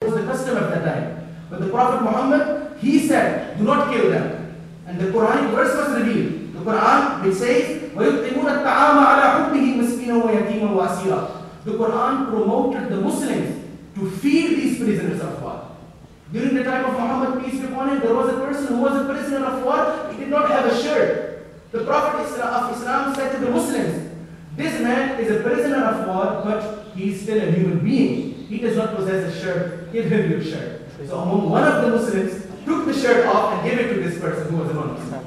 was the custom at that time. But the Prophet Muhammad, he said, do not kill them. And the Quranic verse was revealed. The Quran, which says, وَيُطْعِمُونَ الطَّعَامَ عَلَى حُبِّهِ مِسْكِينًا وَيَتِيمًا وَأَسِيرًا. The Quran promoted the Muslims to feed these prisoners of war. During the time of Muhammad, peace be upon him, there was a person who was a prisoner of war. He did not have a shirt. The Prophet of Islam said to the Muslims, this man is a prisoner of war, but he is still a human being. He does not possess a shirt. Give him your shirt. So one of the Muslims took the shirt off and gave it to this person who was a non-Muslim.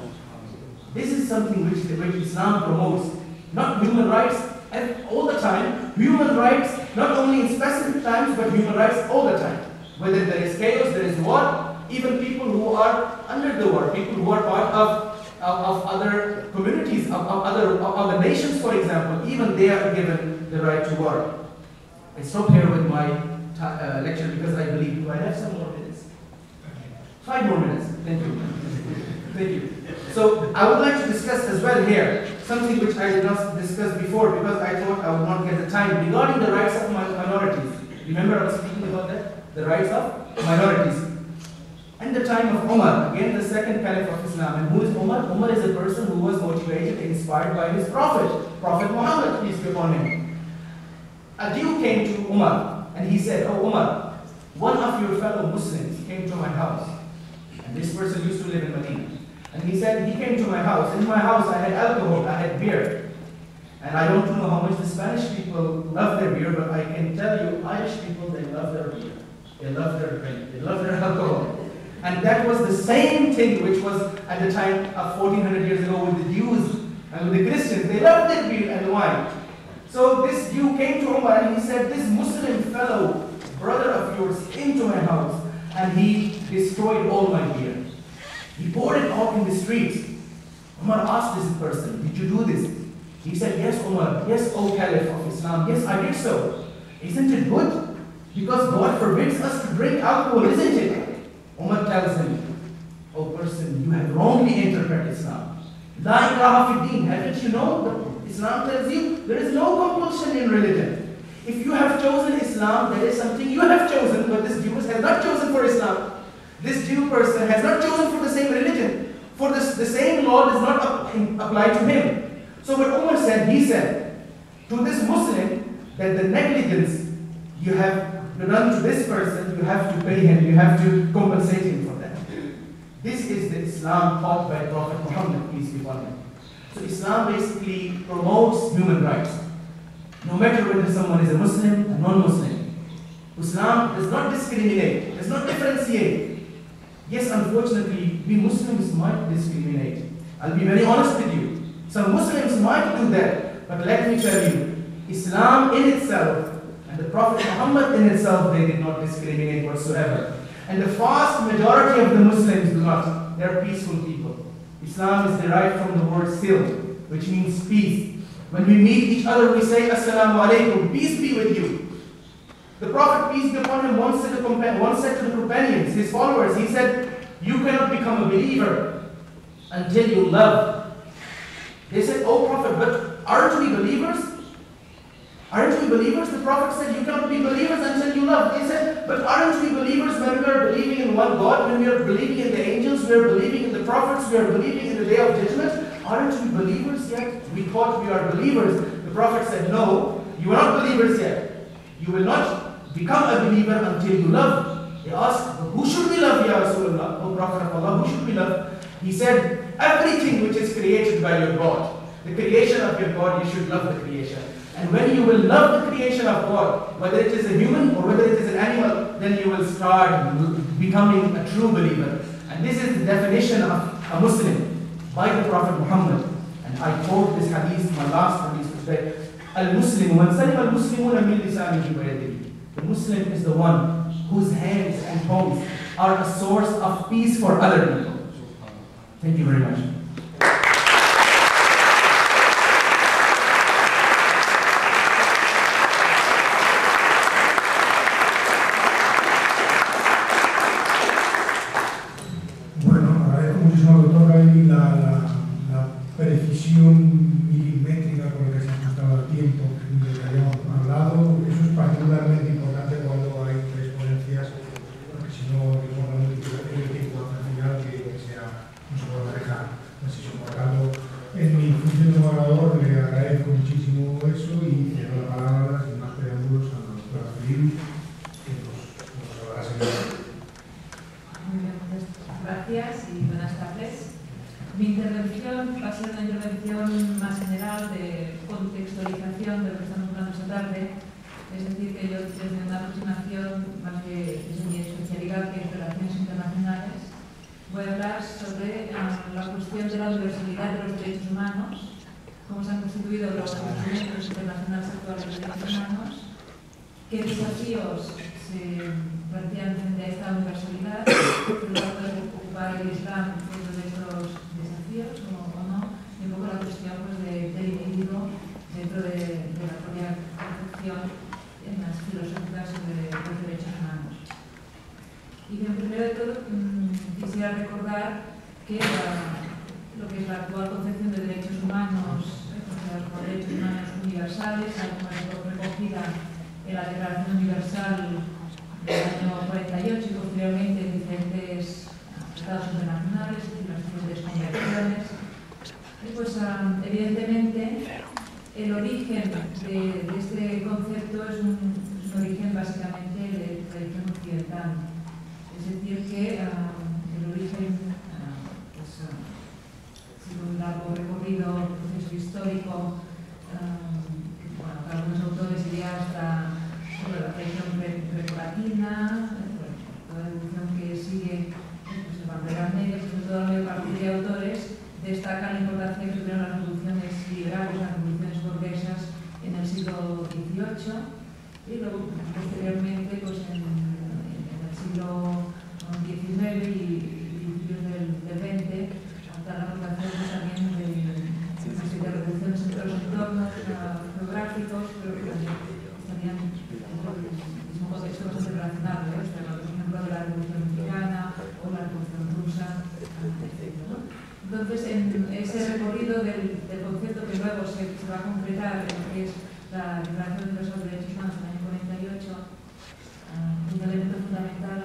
This is something which Islam promotes. Not human rights all the time. Human rights not only in specific times, but human rights all the time. Whether there is chaos, there is war, even people who are under the war, people who are part of other communities, of other nations, for example, even they are given the right to war. I stop here with my lecture because I believe, do I have some more minutes? 5 more minutes. Thank you. Thank you. So I would like to discuss as well here something which I did not discuss before because I thought I would not get the time regarding the rights of minorities. Remember I was speaking about that? The rights of minorities. In the time of Umar, again the second caliph of Islam, and who is Umar? Umar is a person who was motivated, inspired by his prophet, Prophet Muhammad, peace be upon him. A Jew came to Umar and he said, oh Umar, one of your fellow Muslims came to my house. And this person used to live in Medina. And he said, he came to my house. In my house I had alcohol, I had beer. And I don't know how much the Spanish people love their beer, but I can tell you, Irish people, they love their beer. They love their drink. They love their alcohol. And that was the same thing which was at the time of 1400 years ago with the Jews and with the Christians. They loved their beer and wine. So this Jew came to Umar and he said, this Muslim fellow, brother of yours, came to my house and he destroyed all my beer. He poured it out in the streets. Umar asked this person, did you do this? He said, yes, Umar, yes, O Caliph of Islam, yes, I did so. Isn't it good? Because God forbids us to drink alcohol, isn't it? Umar tells him, oh person, you have wrongly interpreted Islam. La ikraha fi din. Haven't you known? Islam tells you there is no compulsion in religion. If you have chosen Islam, there is something you have chosen, but this Jew has not chosen for Islam. This Jew person has not chosen for the same religion. For the same law does not apply to him. So what Umar said, he said to this Muslim that the negligence you have done to this person, you have to pay him, you have to compensate him for that. This is the Islam taught by Prophet Muhammad, peace be upon him. So Islam basically promotes human rights. No matter whether someone is a Muslim or non-Muslim. Islam does not discriminate, does not differentiate. Yes, unfortunately, we Muslims might discriminate. I'll be very honest with you. Some Muslims might do that, but let me tell you, Islam in itself and the Prophet Muhammad in itself, they did not discriminate whatsoever. And the vast majority of the Muslims do not. They are peaceful people. Islam is derived from the word silm, which means peace. When we meet each other, we say, Assalamu alaikum, peace be with you. The Prophet, peace be upon him, once said to the companions, his followers, he said, you cannot become a believer until you love. They said, oh Prophet, but aren't we believers? Aren't we believers? The Prophet said, you cannot be believers until you love. They said, but aren't we believers when we are believing in one God, when we are believing in the angels, we are believing in the prophets, we are believing in the day of judgment? Aren't we believers yet? We thought we are believers. The Prophet said, no, you are not believers yet. You will not become a believer until you love. They asked, who should we love, Ya Rasulullah? O Prophet of Allah, who should we love? He said, everything which is created by your God, the creation of your God, you should love the creation. And when you will love the creation of God, whether it is a human or whether it is an animal, then you will start becoming a true believer. And this is the definition of a Muslim by the Prophet Muhammad. And I quote this hadith, my last hadith today. Al-Muslimu man salima al-Muslimuna min lisanihi wa yadihi. The Muslim is the one whose hands and homes are a source of peace for other people. Thank you very much. Bueno, agradezco muchísimo al doctor Qadri la precisión milimétrica con la que se ha ajustado el tiempo del que habíamos hablado. Eso es particularmente importante cuando hay tres ponencias Muy bien, gracias y buenas tardes. Mi intervención va a ser una intervención más general de contextualización de lo que estamos hablando esta tarde. Es decir, que yo desde una aproximación más que desde mi especialidad, que es Relaciones Internacionales, voy a hablar sobre la cuestión de la universalidad de los derechos humanos, cómo se han constituido los instrumentos internacionales actuales de derechos humanos, qué desafíos se plantean frente a esta universalidad, qué lugar puede ocupar el Islam dentro de estos desafíos o no, y un poco la cuestión pues, del individuo dentro de la propia concepción en las filosóficas sobre los derechos humanos. Y bien, primero de todo, quisiera recordar que lo que es la actual concepción de derechos humanos, considerados como derechos humanos universales, como recogida en la Declaración Universal del año 48 y posteriormente en diferentes tratados internacionales y las diferentes convenciones, pues evidentemente el origen de este concepto es un origen básicamente de tradición occidental. Es decir, que el origen pues, sigue un largo recorrido, proceso histórico, bueno, para algunos autores iría hasta la tradición grecolatina, toda la evolución que sigue pues, en la Edad Media, sobre todo la mayor parte de autores destacan la importancia que tuvieron las revoluciones liberales, las revoluciones burguesas en el siglo XVIII y luego posteriormente pues, en el siglo XIX y principios del XX, hasta la aportación también de una serie de revoluciones en todos los entornos geográficos, pero que también estarían dentro del mismo contexto bastante relacionado, por ejemplo, de la Revolución Mexicana o la Revolución Rusa, etc. Entonces, en ese recorrido del concepto que luego se va a concretar en lo que es la Declaración Universal de Derechos Humanos del año 48, un elemento fundamental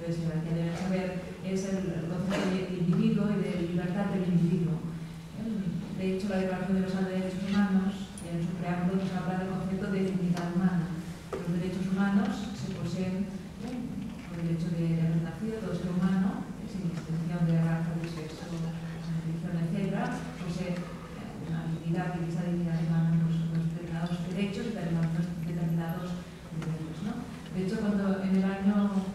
que deben saber es el concepto de individuo y de libertad del individuo. De hecho, la Declaración Universal de Derechos Humanos, en su preámbulo, nos habla del concepto de dignidad humana. Los derechos humanos se poseen por el hecho de haber nacido, todo ser humano, sin distinción de raza, de sexo, religión, etc., posee una dignidad y esa dignidad humana los determinados derechos y determinados deberes, ¿no? De hecho, cuando en el año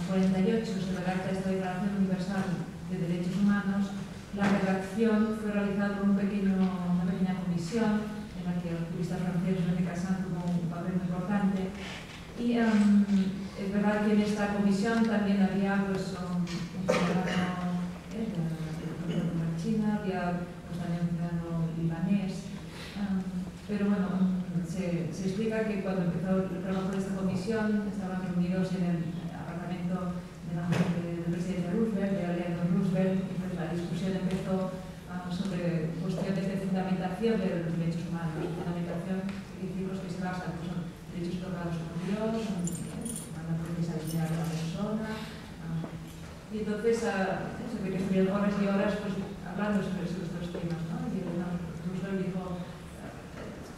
48 se redacta esta Declaración Universal de Derechos Humanos, la redacción fue realizada por una pequeña comisión en la que el jurista francés René Cassin tuvo un papel muy importante. Y es verdad que en esta comisión también había pues, un ciudadano de China, había pues, también un ciudadano libanés. Pero bueno, se explica que cuando empezó el trabajo de esta comisión estaban reunidos en el apartamento del presidente Roosevelt, de Eleanor Roosevelt, y pues la discusión empezó sobre cuestiones de fundamentación de los derechos humanos, fundamentación principios que se basan pues, son derechos otorgados por Dios, la naturaleza de la persona, y entonces se ve que estuvieron horas y horas pues, hablando sobre estos temas, ¿no? Y Roosevelt dijo,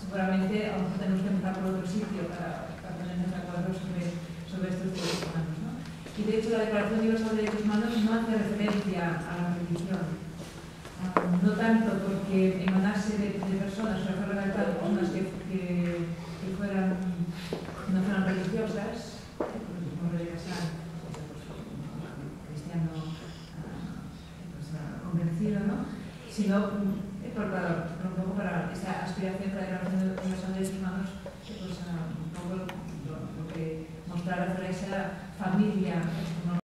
seguramente a lo mejor tenemos que empezar por otro sitio para ponernos de acuerdo sobre estos derechos humanos, ¿no? Y de hecho la Declaración Universal de Derechos Humanos no hace referencia a la religión, no tanto porque emanase de personas, o sea, fue redactado personas que no fueran religiosas, como René Cassin, cristiano pues, convencido, ¿no? Sino un poco para esa aspiración de la Declaración Universal de Derechos Humanos, pues, un poco lo que mostrara sobre esa familia